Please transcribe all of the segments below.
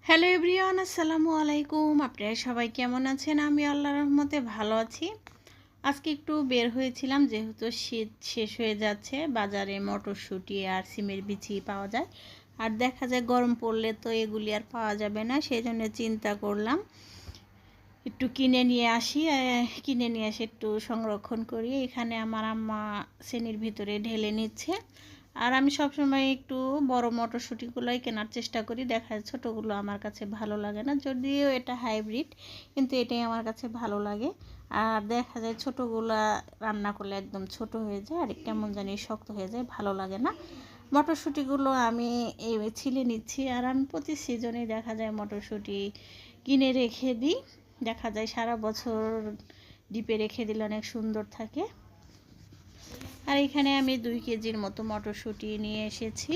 Hello everyone, আসসালামু আলাইকুম। আপনারা সবাই কেমন আছেন? আমি আল্লাহর রহমতে ভালো আছি। আজকে একটু বের হয়েছিলাম, যেহেতু শীত শেষ হয়ে যাচ্ছে। বাজারে মটরশুঁটি আর সিমের বিচি পাওয়া যায়, আর দেখা যায় গরম পড়লে তো এগুলি আর পাওয়া যাবে না। সেই জন্য চিন্তা করলাম একটু কিনে নিয়ে আসি। কিনে নিয়ে এসে একটু সংরক্ষণ করি। এখানে আমার আম্মা শ্রেণীর ভিতরে ঢেলে নিচ্ছে, আর আমি সবসময় একটু বড় মটরশুঁটিগুলোই কেনার চেষ্টা করি। দেখা যায় ছোটোগুলো আমার কাছে ভালো লাগে না, যদিও এটা হাইব্রিড, কিন্তু এটাই আমার কাছে ভালো লাগে। আর দেখা যায় ছোটোগুলা রান্না করলে একদম ছোট হয়ে যায়, আর কেমন জানি শক্ত হয়ে যায়, ভালো লাগে না। মটরশুঁটিগুলো আমি এই ছিলে নিচ্ছি, আর আমি প্রতি সিজনে দেখা যায় মটরশুঁটি কিনে রেখে দিই। দেখা যায় সারা বছর ডিপে রেখে দিলে অনেক সুন্দর থাকে। আর এখানে আমি 2 কেজির মতো মটরশুঁটি নিয়ে এসেছি।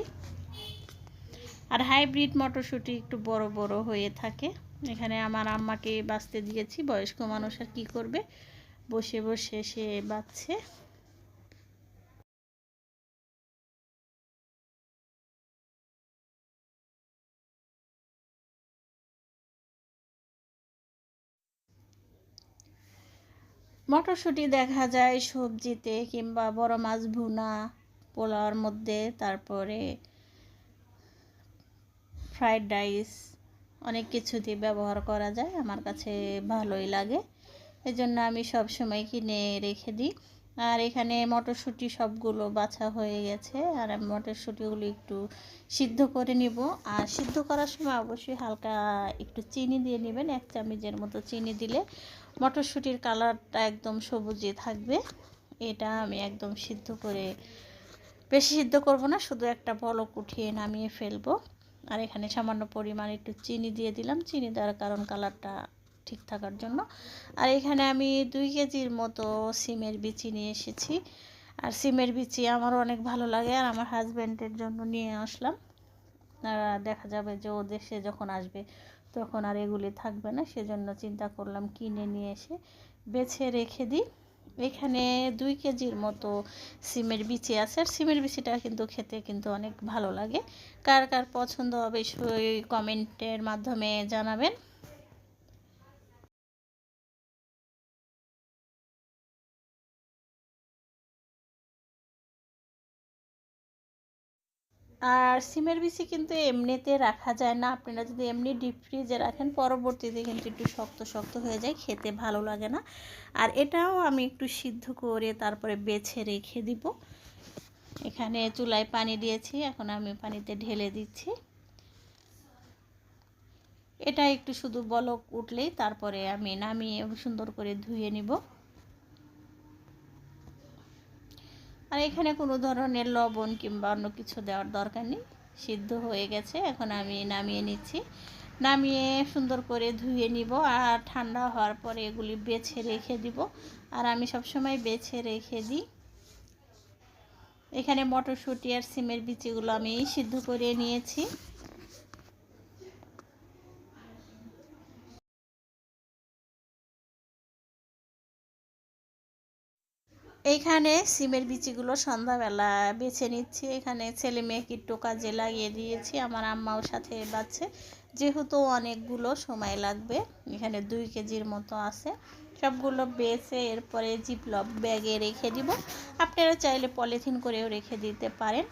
আর হাইব্রিড মটরশুঁটি একটু বড় বড় হয়ে থাকে। এখানে আমার আম্মাকে বাছতে দিয়েছি, বয়স্ক মানুষ আর কী করবে, বসে বসে সে বাছছে। মটরশুঁটি দেখা যায় সবজিতে কিংবা বড় মাছ ভুনা, পোলাওর মধ্যে, তারপরে ফ্রাইড রাইস, অনেক কিছু দিয়ে ব্যবহার করা যায়। আমার কাছে ভালোই লাগে, এই জন্য আমি সব সময় কিনে রেখে দিই। আর এখানে মটরশুঁটি সবগুলো বাছা হয়ে গেছে, আর আমি মটরশুঁটিগুলো একটু সিদ্ধ করে নিব। আর সিদ্ধ করার সময় অবশ্যই হালকা একটু চিনি দিয়ে নেবেন। 1 চামচের মতো চিনি দিলে মটরশুঁটির কালারটা একদম সবুজে থাকবে। এটা আমি একদম সিদ্ধ করে, বেশি সিদ্ধ করব না, শুধু একটা বলক উঠিয়ে নামিয়ে ফেলবো। আর এখানে সামান্য পরিমাণ একটু চিনি দিয়ে দিলাম, চিনি দেওয়ার কারণ কালারটা ঠিক থাকার জন্য। আর এখানে আমি 2 কেজির মতো সিমের বিচি নিয়ে এসেছি। আর সিমের বিচি আমারও অনেক ভালো লাগে, আর আমার হাজব্যান্ডের জন্য নিয়ে আসলাম। দেখা যাবে যে ও দেশে যখন আসবে তখন আর এগুলি থাকবে না, সেজন্য চিন্তা করলাম কিনে নিয়ে এসে বেছে রেখে দিই। এখানে 2 কেজির মতো সিমের বিচি আছে, আর সিমের বিচিটা কিন্তু খেতে কিন্তু অনেক ভালো লাগে। কার কার পছন্দ হবে সেই কমেন্টের মাধ্যমে জানাবেন। আর সিমের বিচি কিন্তু এমনিতে রাখা যায় না। আপনারা যদি এমনি ডিপ ফ্রিজে রাখেন, পরবর্তীতে কিন্তু একটু শক্ত শক্ত হয়ে যায়, খেতে ভালো লাগে না। আর এটাও আমি একটু সিদ্ধ করে তারপরে বেছে রেখে দিব। এখানে চুলায় পানি দিয়েছি, এখন আমি পানিতে ঢেলে দিচ্ছি। এটা একটু শুধু বলক উঠলেই তারপরে আমি নামিয়ে সুন্দর করে ধুয়ে নিব। আর এখানে কোনো ধরনের লবণ কিংবা অন্য কিছু দেওয়ার দরকার নেই, সিদ্ধ হয়ে গেছে। এখন আমি নামিয়ে নিচ্ছি, নামিয়ে সুন্দর করে ধুয়ে নিব। আর ঠান্ডা হওয়ার পরে এগুলি বেছে রেখে দিব। আর আমি সবসময় বেছে রেখে দিই। এখানে মটরশুঁটি আর সিমের বিচিগুলো আমি সিদ্ধ করে নিয়েছি। এইখানে সিমের বিচিগুলো সন্ধ্যাবেলা বেছে নিচ্ছি। এখানে ছেলে মেয়েকে একটু কাজে লাগিয়ে দিয়েছি, আমার আম্মাও সাথে বাচ্ছে, যেহেতু অনেকগুলো সময় লাগবে। এখানে 2 কেজির মতো আছে। সবগুলো বেছে এরপরে জিপলক ব্যাগে রেখে দিব। আপনারা চাইলে পলিথিন করেও রেখে দিতে পারেন।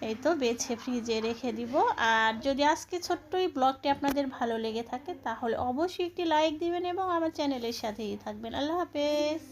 এই তো বেছে ফ্রিজে রেখে দিব। আর যদি আজকে ছোট্ট এই ব্লগটি আপনাদের ভালো লেগে থাকে, তাহলে অবশ্যই একটি লাইক দিবেন এবং আমার চ্যানেলের সাথেই থাকবেন। আল্লাহ হাফেজ।